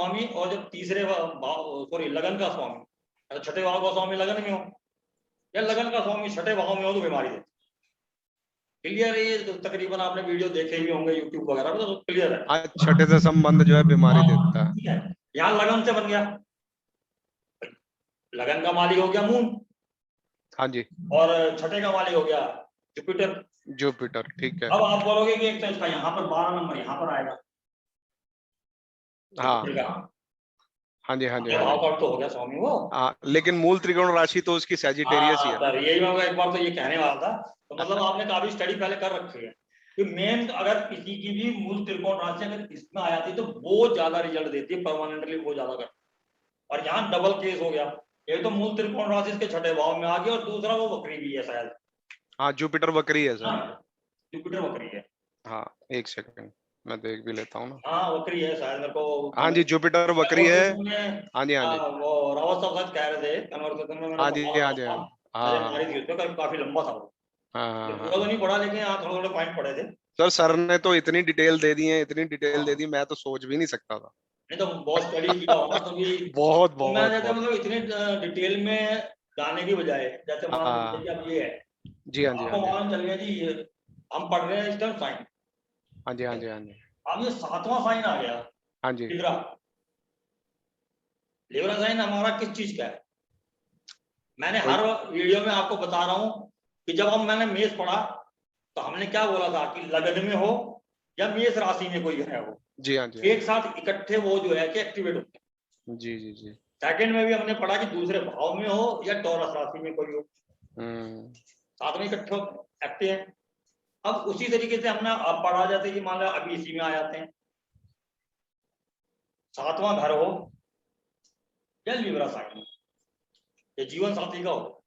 स्वामी और जो तीसरे सॉरी लगन का स्वामी, अगर छठे भाव का स्वामी लगन में हो या लगन का स्वामी छठे भाव में हो तो बीमारी देता। क्लियर है? ये तो तकरीबन आपने वीडियो देखे भी होंगे यूट्यूब वगैरह पे, तो क्लियर है। छठे से संबंध जो है बीमारी देता है। ठीक है, यहाँ लगन से बन गया, लगन का मालिक हो गया मून, हाँ जी, और छठे का मालिक हो गया जुपिटर। जुपिटर, ठीक है। अब आप बोलोगे कि एक तो इसका यहाँ पर 12 नंबर यहाँ पर आएगा। हाँ हाँ जी, हाँ जी, हाँ भाव जी। का तो हो गया स्वामी वो। हाँ, लेकिन मूल त्रिकोण राशि तो उसकी सैजिटेरियस ही है ना। यही मैं एक बार तो ये कहने वाला था, तो मतलब आपने काफी स्टडी पहले कर रखी है कि मेन अगर किसी की भी मूल त्रिकोण राशि अगर इसमें आ जाती है तो बहुत ज्यादा रिजल्ट देती है, परमानेंटली बहुत ज्यादा कर। और यहाँ डबल केस हो गया, एक तो मूल त्रिकोण राशि इसके छठे भाव में आ गया और दूसरा वो वक्री भी है शायद। हाँ, जुपिटर वक्री है सर। जुपिटर वक्री है। हाँ, एक सेकंड मैं देख भी लेता हूँ ना। हाँ वक्री है शायद, मेरे को। हाँ जी, जुपिटर वक्री है। हाँ जी, हाँ जी, वो रावत साहब शायद कह रहे थे कन्वर्सेशन में, मैंने हाँ जी, पढ़ा हाँ जी, था, हाँ नजर हाँ मारी थी उसमें, काफी लंबा था वो। हाँ हाँ पूरा तो हाँ। नहीं पढ़ा, लेकिन यहाँ थोड़े थोड़े पॉइंट पढ़े थे। सर ने तो इतनी डिटेल दे दी है, इतनी डिटेल दे हाँ, दी, मैं तो सोच भी नहीं सकता था। नहीं तो बहुत स्टडी किया होगा तभी। बहुत तो मैं बहुत जैसे बहुत। मतलब इतने डिटेल में जाने की बजाय, जैसे मान लीजिए हाँ कि अब ये है, जी, हाँ जी, हाँ आपको जी, मालूम चल गया जी ये हम पढ़ रहे हैं इस टाइम साइन। हाँ जी, हाँ जी, हाँ जी, अब ये सातवां साइन आ गया, हाँ जी। लिब्रा। लिब्रा साइन हमारा किस चीज का है? मैंने कोई हर वीडियो में आपको बता रहा हूं कि जब हम मैंने मेष पढ़ा तो हमने क्या बोला था कि लगन में हो या मेष राशि में कोई है वो जी, हाँ जी, हाँ एक साथ इकट्ठे वो जो है कि एक्टिवेट होते हैं। जी, जी जी। सेकंड में भी हमने पढ़ा कि दूसरे भाव में हो या टॉरस राशि में कोई हो, हम्म। साथ में इकट्ठे एक्टिव हैं। अब उसी तरीके से हमने अब पढ़ा जाते कि मान लो अभी इसी में आ जाते हैं, सातवां घर हो या लिब्रा साइन या जीवन साथी का हो।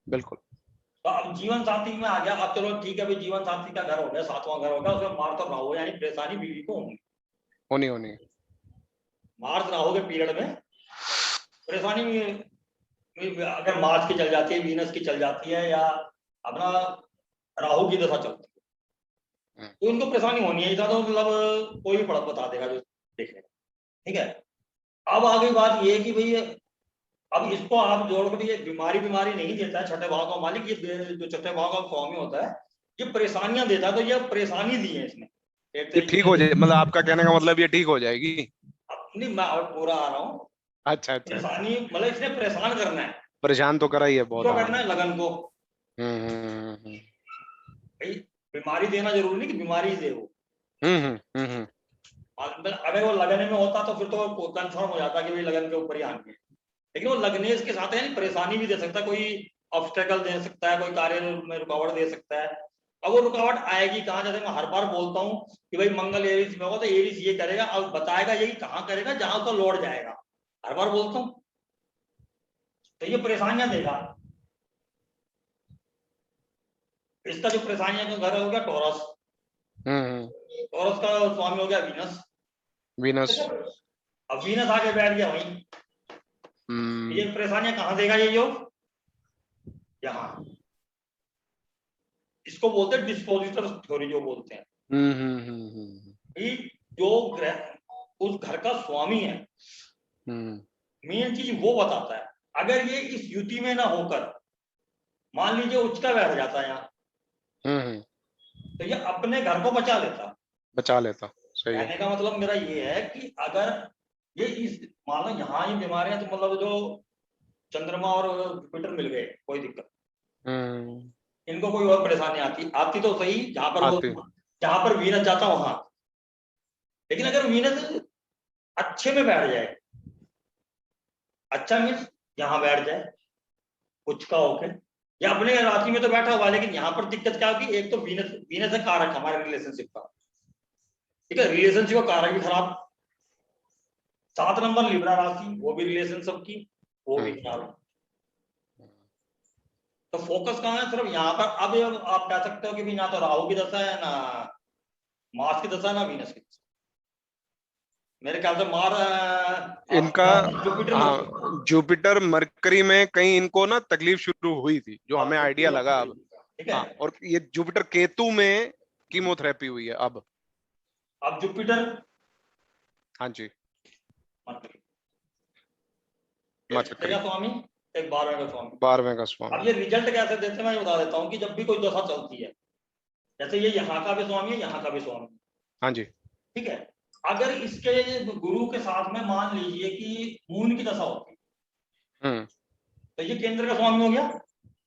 बिल्कुल। तो अब जीवन साथी में आ गया, अब चलो ठीक है भाई, जीवन साथी का घर हो गया, सातवां घर हो गया, उसमें मार्स और राहु यानी परेशानी बीवी को होंगी। होनी होनी। मार्स राहु के पीरियड में परेशानी अगर मार्स की चल जाती है, वीनस की चल जाती है, या अपना राहु की दशा चलती है, तो इनको परेशानी होनी है। तो मतलब कोई भी पढ़ बता देगा जो देखेगा। ठीक है, अब आगे बात ये है कि भाई अब इसको आप जोड़ कर, ये बीमारी बीमारी नहीं देता है छठे भाव का मालिक, ये जो छठे भाव का स्वामी होता है ये परेशानियां देता है, तो ये परेशानी दी है इसने एक ये तरीके ठीक हो से। जाए, मतलब आपका कहने का मतलब ये ठीक हो जाएगी? अपनी मैं और पूरा आ रहा हूँ, अच्छा अच्छा अच्छा। परेशानी मतलब इसने परेशान करना है, परेशान तो करा ही है बहुत। तो हाँ। करना है लगन को। हम्म। भाई बीमारी देना जरूरी नहीं कि बीमारी दे वो, हम्म। अगर वो लगने में होता तो फिर तो कंफर्म हो जाता कि भाई लगन के ऊपर ही आनी है। लेकिन वो लगने इसके साथ है, परेशानी भी दे सकता है, कोई ऑब्स्टेकल दे सकता है, कोई कार्य में रुकावट दे सकता है। अब वो रुकावट आएगी कहाँ? जैसे मैं हर बार बोलता हूँ कि भाई मंगल एरिस में होगा तो एरिस ये करेगा, अब बताएगा यही कहाँ करेगा जहां उसका लौट जाएगा, हर बार बोलता हूँ, तो ये परेशानियां देगा। इसका जो परेशानियां का घर हो गया टॉरस, हम्म। टॉरस का स्वामी हो गया वीनस। वीनस। अब वीनस आके बैठ गया वहीं, ये परेशानियां कहाँ देगा ये योग? यहाँ। इसको बोलते हैं डिस्पोजिटर थ्योरी, जो बोलते हैं कि जो ग्रह उस घर का स्वामी है, मेन चीज वो बताता है। अगर ये इस युति में ना होकर मान लीजिए उच्च का बैठ जाता है यहाँ, तो ये अपने घर को बचा लेता। बचा लेता। सही है। कहने का मतलब मेरा ये है कि अगर ये इस मान लो यहाँ ही बीमारियां, तो मतलब जो चंद्रमा और जुपिटर मिल गए कोई दिक्कत, इनको कोई और परेशानी आती आती तो सही, जहां पर वो आती। जहां पर वीनस जाता वहां। लेकिन अगर वीनस अच्छे में बैठ जाए, अच्छा मीन्स यहाँ बैठ जाए उच्च का होके, या अपने राशि में तो बैठा हुआ, लेकिन यहाँ पर दिक्कत क्या होगी? एक तो वीनस, वीनस है कारक हमारे रिलेशनशिप का, ठीक है, रिलेशनशिप का कारक भी खराब। 7 नंबर लिब्रा राशि, वो भी रिलेशनशिप की, वो भी खराब। तो फोकस कहाँ है? सिर्फ यहाँ पर। अब आप कह सकते हो कि भी ना तो राहु की दशा है, ना मार्स की दशा, ना वीनस की दशा। मेरे ख्याल से इनका जुपिटर हाँ, जुपिटर मरकरी में कहीं इनको ना तकलीफ शुरू हुई थी, जो हमें आइडिया लगा अब। ठीक है। हाँ, और ये जुपिटर केतु में कीमोथेरेपी हुई है अब। अब जुपिटर हाँ जी। एक मरकरी का स्वामी, एक 12वें का स्वामी। 12वें का अब स्वामी। ये रिजल्ट कैसे देते हैं मैं बता देता हूँ कि जब भी कोई दशा चलती है, जैसे ये यहाँ का भी स्वामी है, यहाँ का भी स्वामी, हाँ जी। ठीक है, अगर इसके गुरु के साथ में मान लीजिए कि मून की दशा होती है, तो ये केंद्र का स्वामी हो गया,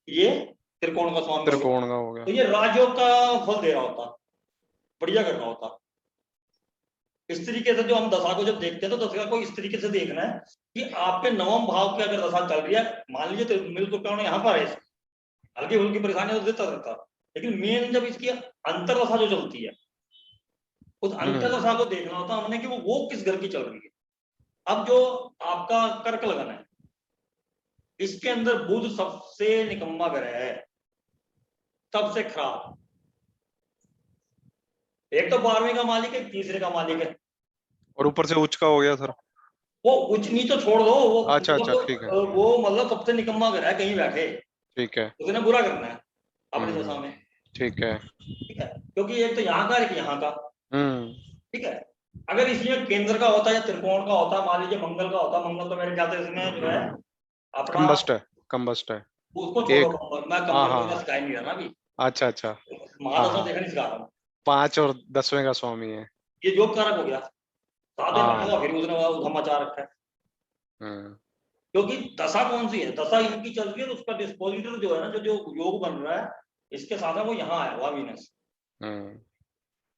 ये त्रिकोण का स्वामी हो गया, त्रिकोण का हो गया। तो ये राजयोग का फल दे रहा होता, बढ़िया कर रहा होता। इस तरीके से जो हम दशा को जब देखते हैं तो दशा को इस तरीके से देखना है कि आपके नवम भाव की अगर दशा चल रही है, मान लीजिए तो मिल त्रिकोण यहाँ पर है, हल्की फुल्की परेशानी तो देता रहता, लेकिन मेन जब इसकी अंतर दशा जो चलती है, उस अंतर दशा को देखना होता हमने कि वो किस घर की चल रही है। अब जो आपका कर्क लगन है, इसके अंदर बुध सबसे निकम्मा ग्रह है, सबसे खराब। एक तो 12वें का मालिक है, तीसरे का मालिक है, और ऊपर से उच्च का हो गया सर। वो उच्च नीच तो छोड़ दो, अच्छा अच्छा, ठीक है वो मतलब सबसे निकम्मा ग्रह है, कहीं बैठे ठीक है। उसने बुरा करना है अपनी दशा में, ठीक है। ठीक है, क्योंकि एक तो यहाँ का, एक यहाँ का, हम्म। ठीक है। अगर इसमें केंद्र का होता है या त्रिकोण का होता, मान लीजिए मंगल का होता, मंगल तो मेरे ख्याल से इसमें जो है अपना, कंबस्ट है, कंबस्ट है। उसको छोड़ो, एक, मैं हाँ कंबल हाँ वगैरह हाँ, सिखाई नहीं रहा ना अभी, अच्छा अच्छा। हाँ महादशा हाँ, देखना नहीं सिखा रहा हूँ। 5 और 10वें का स्वामी है। ये योग कारक हो गया, 7 दिन बैठा हाँ। हुआ फिर उसने उधम मचा रखा है, हम्म क्योंकि दशा कौन सी है, दशा इनकी चल रही है, तो उसका डिस्पोजिटर जो है ना, जो योग बन रहा है इसके साथ में, वो यहाँ आया हुआ वीनस, हम्म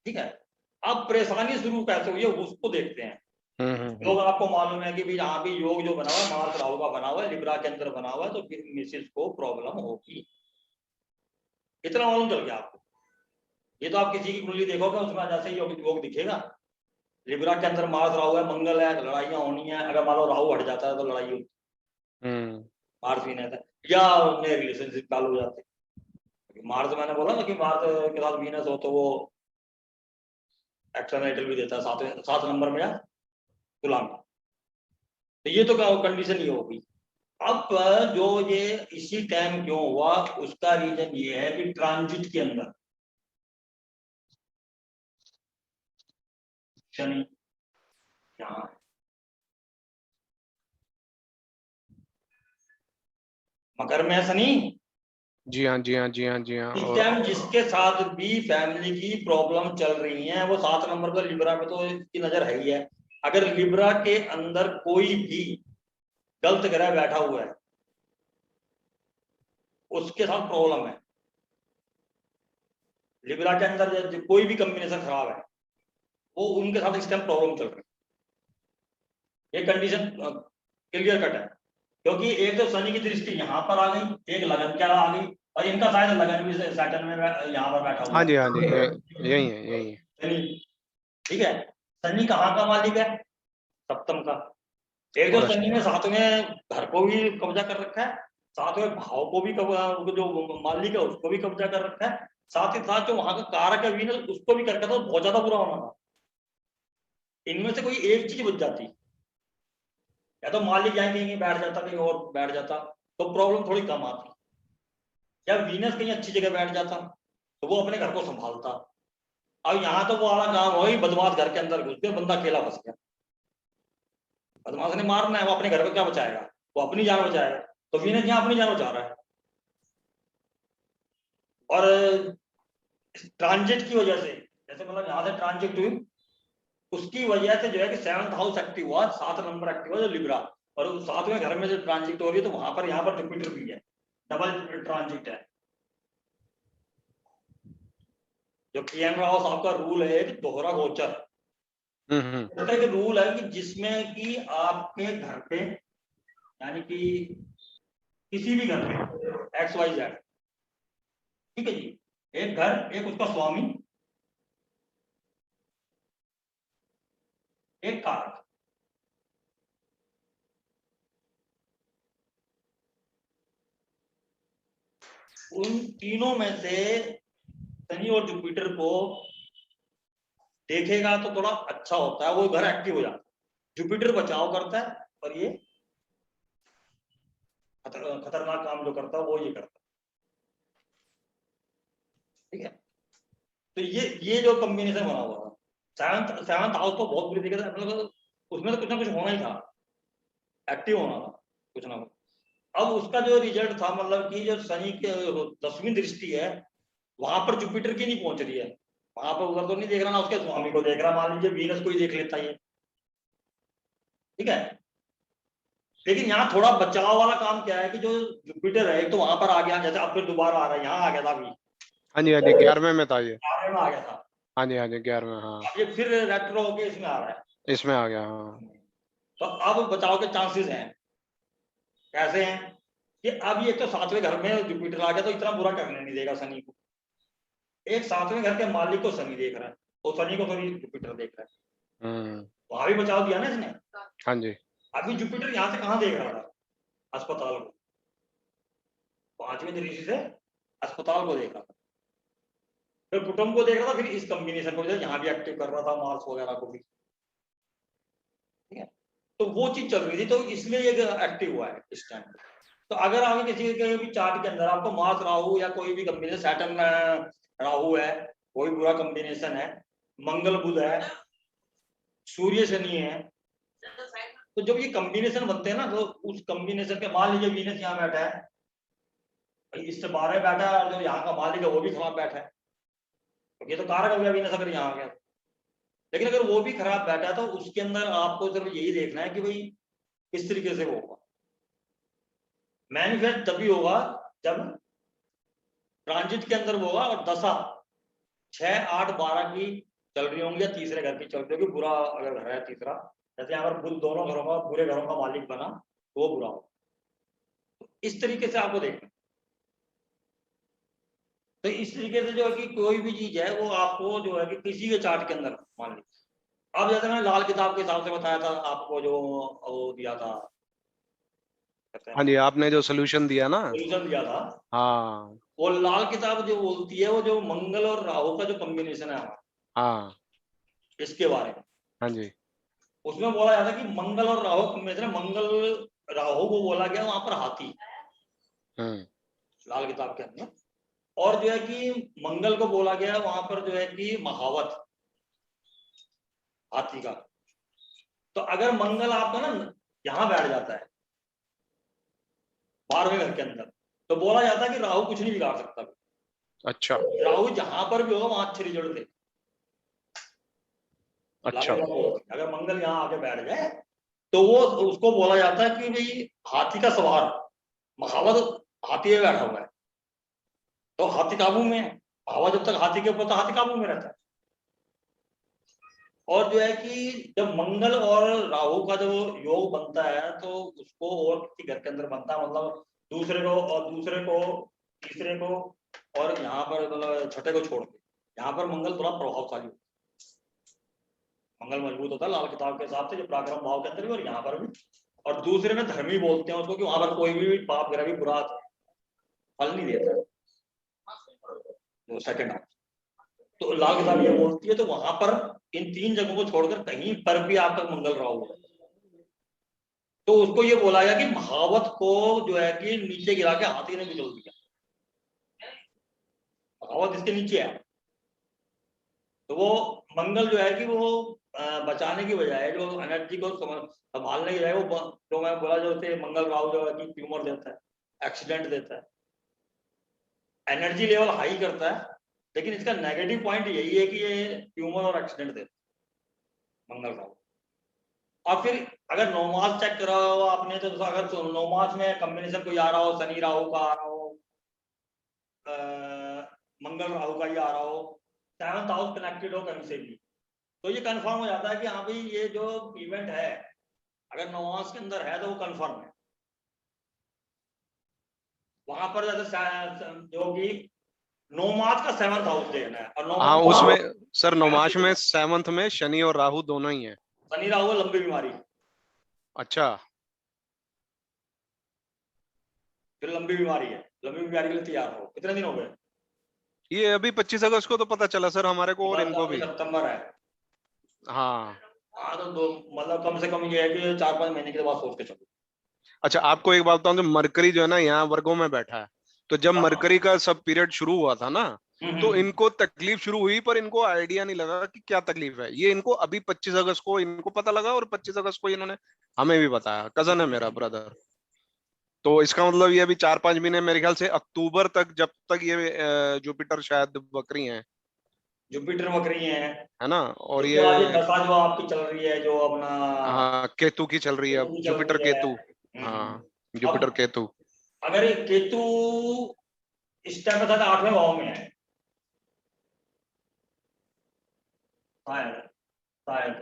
ठीक है। अब परेशानी शुरू कैसे हुई है उसको देखते हैं। योग आपको मालूम है कि भी यहाँ भी योग जो बना हुआ है मार्स राहु का बना हुआ है, लिब्रा के अंदर बना हुआ है, तो फिर मिसिस को प्रॉब्लम होगी, इतना मालूम चल गया आपको। ये तो आप किसी की कुंडली देखोगे उसमें जैसे ही योग दिखेगा, लिब्रा के अंदर मार्स राहु है, मंगल है, लड़ाइयाँ होनी है, अगर मान लो राहु हट जाता है तो लड़ाई होती हम्म है, मार्स भी नहीं था, या नए रिलेशनशिप चालू हो जाते हैं। मार्स मैंने बोला ना कि मार्स के साथ वीनस हो तो वो एक्सटर्नल भी देता है, 7 नंबर में या तुला में, तो ये तो क्या कंडीशन ये होगी। अब जो ये इसी टाइम क्यों हुआ, उसका रीजन ये है कि ट्रांजिट के अंदर शनि यहाँ है, मकर में है शनि, जी हाँ जी हाँ जी हाँ जी हाँ। इस और टाइम जिसके साथ भी फैमिली की प्रॉब्लम चल रही है वो 7 नंबर पर लिब्रा में तो इसकी नजर है ही है। अगर लिब्रा के अंदर कोई भी गलत ग्रह बैठा हुआ है उसके साथ प्रॉब्लम है, लिब्रा के अंदर कोई भी कॉम्बिनेशन खराब है वो उनके साथ इस टाइम प्रॉब्लम चल रही है, ये कंडीशन क्लियर कट है। क्योंकि एक तो शनि की दृष्टि यहाँ पर आ गई, एक लगन क्या आ गई, और इनका शायद लगन भी सैटर्न में यहाँ पर बैठा हाँ हुआ जी हाँ जी, है यही है यही है। शनि, ठीक है। शनि कहाँ का मालिक है, सप्तम का। एक जो और शनि ने 7वें घर को भी कब्जा कर रखा है, 7वें भाव को भी जो मालिक है उसको भी कब्जा कर रखा है, साथ ही साथ जो वहां का कारक है वीनस उसको भी करके तो बहुत ज्यादा बुरा होना था। इनमें से कोई एक चीज बच जाती, या तो मालिक यहाँ कहीं बैठ जाता, कहीं और बैठ जाता तो प्रॉब्लम थोड़ी कम आती, या वीनस कहीं अच्छी जगह बैठ जाता तो वो अपने घर को संभालता। अब यहाँ तो वो वाला काम हो ही, बदमाश घर के अंदर घुस गया, बंदा अकेला फंस गया, बदमाश ने मारना है, वो अपने घर को क्या बचाएगा, वो अपनी जान बचाएगा, तो वीनस यहाँ अपनी जान बचा रहा है। और ट्रांजिट की वजह से, जैसे मतलब यहाँ से ट्रांजिट हुई, उसकी वजह से जो है कि 7th हाउस एक्टिव हुआ, 7 नंबर एक्टिव हुआ जो लिब्रा, और 7वें घर में जो ट्रांजिट हो रही है तो वहां पर यहाँ पर जुपिटर भी है, डबल ट्रांजिट है। जो पीएम हाउस आपका रूल है एक दोहरा गोचर, उसका एक रूल है कि जिसमें कि आपके घर पे, यानी कि किसी भी घर पे XYZ, ठीक है जी, एक घर, एक उसका स्वामी, एक कारक, उन तीनों में से शनि और जुपिटर को देखेगा तो थोड़ा अच्छा होता है, वो घर एक्टिव हो जाता है। जुपिटर बचाव करता है और ये खतरनाक काम जो करता है वो ये करता है, ठीक है। तो ये जो कॉम्बिनेशन बना हुआ था, सेवंथ हाउस तो बहुत बुरी तरीके से मतलब उसमें तो कुछ ना कुछ होना ही था, एक्टिव होना था, कुछ ना कुछ। अब उसका जो रिजल्ट था, मतलब कि जो शनि की 10वीं दृष्टि है, वहां पर जुपिटर की नहीं पहुंच रही है, वहां पर उधर तो नहीं देख रहा ना, उसके स्वामी को देख रहा, मान लीजिए वीनस को ही देख लेता है, ठीक है। लेकिन यहाँ थोड़ा बचाव वाला काम क्या है कि जो जुपिटर है, एक तो वहां पर आ गया, जैसे अब फिर दोबारा आ रहा है, यहाँ आ गया था अभी, हाँ जी, हाँ जी, 11वें में था ये। 11वें में आ गया था, हाँ जी, हाँ जी, 11वें, हाँ अब ये फिर रेट्रो होके इसमें आ रहा है, इसमें आ गया, हाँ। तो अब बचाव के चांसेस हैं। कैसे हैं कि अब ये तो 7वें घर में जुपिटर आ गया, तो इतना बुरा करने नहीं देगा शनि को। एक 7वें घर के मालिक को शनि देख रहा है, और शनि को थोड़ी जुपिटर देख रहा है, वहां भी बचाव दिया ना इसने। हाँ जी। अभी जुपिटर यहाँ से कहाँ देख रहा था, अस्पताल को, 5वें दृष्टि से अस्पताल को देख रहा था, फिर कुटुंब को देख रहा था, फिर इस कॉम्बिनेशन को यहाँ भी एक्टिव कर रहा था, मार्स वगैरह को भी, ठीक है। तो वो चीज चल रही थी, तो इसलिए ये एक्टिव हुआ है इस टाइम। तो अगर आगे किसी के भी चार्ट के अंदर आपको मार्स राहु या कोई भी कॉम्बिनेशन, सैटर्न राहु है, कोई बुरा कॉम्बिनेशन है, मंगल बुध है, सूर्य शनि है, तो जब ये कॉम्बिनेशन बनते हैं ना, तो उस कॉम्बिनेशन के, मान लीजिए वीनस यहाँ बैठा है, इससे 12 बैठा है, और जो यहाँ का मालिक है वो भी खराब बैठा है, तो ये तो कारक हो गया वीनस अगर यहाँ आ गया। लेकिन अगर वो भी खराब बैठा है, तो उसके अंदर आपको सिर्फ यही देखना है कि भाई किस तरीके से वो होगा। मैनिफेस्ट तभी होगा जब ट्रांजिट के अंदर वो होगा, और दशा 6, 8, 12 की चल रही होंगी, या तीसरे घर की चल रही होगी, बुरा अगर घर है तीसरा, जैसे यहाँ पर बुध दोनों घरों का, पूरे घरों का मालिक बना, तो वो बुरा हो। तो इस तरीके से आपको देखना। तो इस तरीके से जो है कि कोई भी चीज है वो आपको जो है कि किसी के चार्ट के अंदर मान लीजिए, अब जैसे मैंने लाल किताब के हिसाब से बताया था आपको, जो वो दिया था, हाँ जी, आपने जो सोल्यूशन दिया ना। सोल्यूशन दिया था, हाँ वो लाल किताब जो बोलती है, वो जो मंगल और राहु का जो कॉम्बिनेशन है हमारा, हाँ इसके बारे में, हाँ जी। उसमें बोला जाता है कि मंगल और राहु कॉम्बिनेशन, मंगल राहु को बोला गया वहां पर हाथी, हम्म लाल किताब के अंदर, और जो है कि मंगल को बोला गया वहां पर जो है कि महावत, हाथी का। तो अगर मंगल आपका ना यहाँ बैठ जाता है 12वें घर के अंदर, तो बोला जाता है कि राहु कुछ नहीं बिगाड़ सकता। अच्छा राहु जहां पर भी होगा वहां अच्छे रिजल्ट दे, अच्छा। अगर मंगल यहाँ आके बैठ जाए, तो वो उसको बोला जाता है कि भाई हाथी का सवार, महावत हाथी में बैठा हुआ है, तो हाथी काबू में है, हवा जब तक हाथी के ऊपर, तो हाथी काबू में रहता है। और जो है कि जब मंगल और राहु का जो योग बनता है, तो उसको और किसी घर के अंदर बनता है, मतलब दूसरे को, और दूसरे को, तीसरे को, और यहाँ पर मतलब छठे को छोड़ के, यहाँ पर मंगल थोड़ा प्रभावशाली होता है, मंगल मजबूत होता है लाल किताब के हिसाब से, जो पराक्रम भाव के अंदर भी और यहाँ पर भी। और दूसरे में धर्मी बोलते हैं उसको, कि वहां पर कोई भी पाप ग्रह भी बुरा फल नहीं देता है, जो सेकंड हाउस। तो लाल किताब ये बोलती है, तो वहां पर इन 3 जगहों को छोड़कर कहीं पर भी आपका मंगल राहु है, तो उसको ये बोला गया कि महावत को जो है कि नीचे गिरा के हाथी ने कुचल दिया, महावत इसके नीचे है। तो वो मंगल जो है कि वो बचाने की बजाय जो एनर्जी को संभालने की बजाय, वो जो मैं बोला, जो मंगल राहु जो है कि ट्यूमर देता है, एक्सीडेंट देता है, एनर्जी लेवल हाई करता है, लेकिन इसका नेगेटिव पॉइंट यही है कि ये ट्यूमर और एक्सीडेंट देता है मंगल राहु। और फिर अगर नौमास चेक करा हो आपने, तो अगर नौमास में कॉम्बिनेशन कोई आ रहा हो, शनि राहु का आ रहा हो, मंगल राहु का ही आ रहा हो, 7th हाउस कनेक्टेड हो कहीं से भी, तो ये कंफर्म हो जाता है कि हाँ भाई ये जो इवेंट है, अगर नौमास के अंदर है तो वो कंफर्म है। वहां पर जैसे जो कि नौमास का 7th हाउस देखना है, और हाँ नौमास उसमें सर, नौमाश में 7th में शनि और राहु दोनों ही हैं। शनि राहु है, लंबी बीमारी, अच्छा। फिर लंबी बीमारी है, लंबी बीमारी के लिए तैयार हो। कितने दिन हो गए? ये अभी 25 अगस्त को तो पता चला सर हमारे को, और इनको भी। सितंबर है। हाँ। हाँ, तो दो, मतलब कम से कम ये है कि 4-5 महीने के बाद सोच के चलो। अच्छा, आपको एक बात बताऊं, जो मरकरी जो है ना यहाँ वर्गों में बैठा है, तो जब मरकरी का सब पीरियड शुरू हुआ था ना, तो इनको तकलीफ शुरू हुई, पर इनको आइडिया नहीं लगा कि क्या तकलीफ है। ये इनको अभी 25 अगस्त को इनको पता लगा, और 25 अगस्त को इन्होंने हमें भी बताया। कजन है मेरा, ब्रदर। तो इसका मतलब ये अभी 4-5 महीने मेरे ख्याल से अक्टूबर तक, जब तक ये जुपिटर शायद वक्री है जुपिटर वक्री है। है ना? और उसके बाद ये ये दशा जो आपकी चल रही है, जो अपना हाँ केतु की चल रही है केतु अब, की चल जुपिटर रही है। केतु। हाँ जुपिटर अब केतु। अगर ये केतु इस टाइम पे था 8वें भाव में है, शायद शायद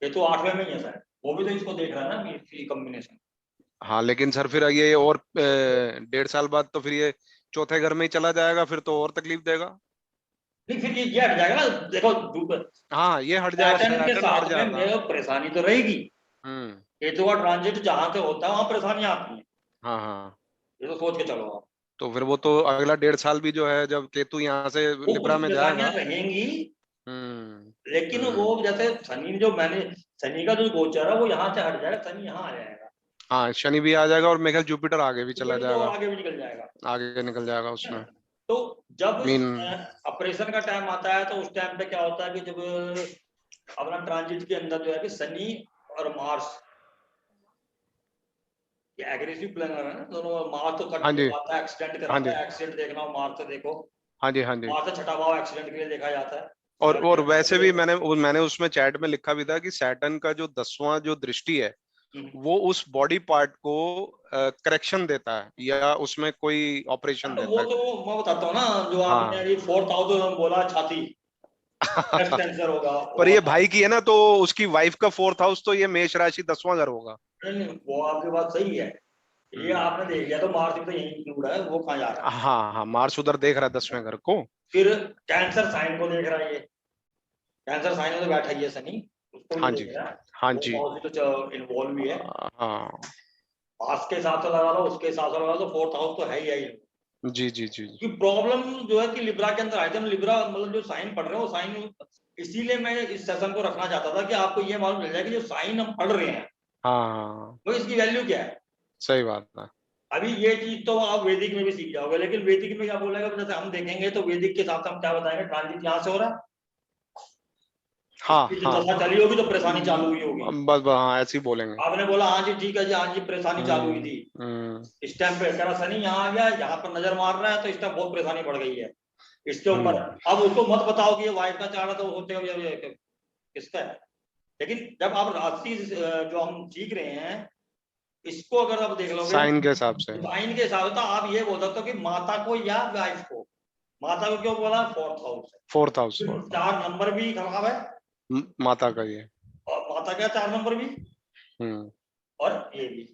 केतु 8वें में ही है शायद, वो भी तो इसको देख रहा है ना, ये कॉम्बिनेशन। हाँ लेकिन सर फिर ये और 1.5 साल बाद तो फिर ये चौथे घर में ही चला जाएगा, फिर तो और तकलीफ देगा। नहीं, फिर ये हट जाएगा ना, देखो हाँ ये हट जाएगा, सैटर्न के सैटर्न हट साथ में जाएगा। मेरे परेशानी तो रहेगी। हम्म। केतु का ट्रांजिट जहां से होता है वहां परेशानी आती है, हाँ हाँ। ये तो सोच के चलो आप। तो फिर वो तो अगला 1.5 साल भी जो है, जब केतु यहाँ से वो कुछ लिब्रा में परेशानियां जाएगा। रहेंगी, हम्म। लेकिन वो हम्म। जैसे शनि जो मैंने, शनि का जो गोचर है वो यहाँ से हट जाएगा, शनि यहाँ आ जाएगा, हाँ शनि भी आ जाएगा, और मेरे ख्याल जुपिटर आगे भी चला जुपिटर तो और जाएगा, आगे भी निकल जाएगा। आगे निकल जाएगा है ना? उसमें। तो जब मीन। ऑपरेशन का टाइम आता है तो उस टाइम पे क्या होता है कि जब अपना ट्रांजिट के अंदर जो है कि शनि और मार्स, ये एग्रेसिव प्लानर है ना दोनों, मार्स तो हाँ जी। करवाता है, एक्सीडेंट हाँ कराता जी। है, एक्सीडेंट देखना हो मार्स से देखो, हाँ जी। हाँ जी। मार्स से छठा भाव एक्सीडेंट के लिए देखा जाता है। और वैसे भी मैंने उसमें चैट में लिखा भी था कि सैटर्न का जो 10वां जो दृष्टि है, वो उस बॉडी पार्ट को करेक्शन देता है, या उसमें कोई ऑपरेशन तो वो देता है। तो मैं बताता हूँ ना, जो आपने हाँ। अभी 4,000 बोला छाती, ब्रेस्ट कैंसर होगा, पर वो ये आपका, भाई की है ना, तो उसकी वाइफ का 4th हाउस, तो ये मेष राशि 10वां घर होगा। नहीं नहीं, वो आपकी बात सही है, ये हम्म। आपने देख लिया तो मार्स भी तो यही इंक्लूड है, वो कहाँ जा रहा है। हाँ हाँ, मार्स उधर देख रहा है 10वें घर को। फिर कैंसर साइन को देख रहा है ये, कैंसर साइन में तो बैठा ही है शनि, उसको भी हाँ तो जी। देख रहा है, हाँ वो जी। हाउस भी तो इन्वॉल्व भी है। हाँ। पास के हिसाब से लगा लो, उसके हिसाब से लगा लो, 4th हाउस तो है ही है। जी जी जी। कि प्रॉब्लम जो है कि लिब्रा के अंदर आए थे हम, लिब्रा मतलब जो साइन पढ़ रहे हैं वो साइन, इसीलिए मैं इस सेशन को रखना चाहता था कि आपको ये मालूम चल जाए कि जो साइन हम पढ़ रहे हैं हाँ वो इसकी वैल्यू क्या है। सही बात है। अभी ये चीज तो आप वैदिक में भी सीख जाओगे, लेकिन वैदिक में क्या बोलेगा, जैसे हम देखेंगे तो वैदिक के हिसाब से हम क्या बताएंगे, ट्रांजिट यहाँ से हो रहा है, हाँ इसकी जो हाँ। दशा चली होगी तो परेशानी चालू हुई होगी। बस हाँ ऐसे ही बोलेंगे। आपने बोला हाँ जी ठीक है जी, हाँ जी परेशानी चालू हुई हम्म। थी, हम्म। इस टाइम पे कह रहा शनि यहाँ आ गया, यहाँ पर नजर मार रहा है, तो इस टाइम बहुत परेशानी बढ़ गई है इसके ऊपर। हम्म। अब उसको मत बताओ कि ये वाइफ का चाह रहा, तो होते हो किसका है। लेकिन जब आप राशि जो हम सीख रहे हैं, इसको अगर आप देख लोगे साइन के हिसाब से। साइन के हिसाब से, तो आप ये बोल सकते हो कि माता को या वाइफ को, माता को क्यों बोला, 4th हाउस है, 4th हाउस। फिर 4 नंबर भी खराब है, माता का ये। और माता का 4 नंबर भी, हम्म। और ये भी,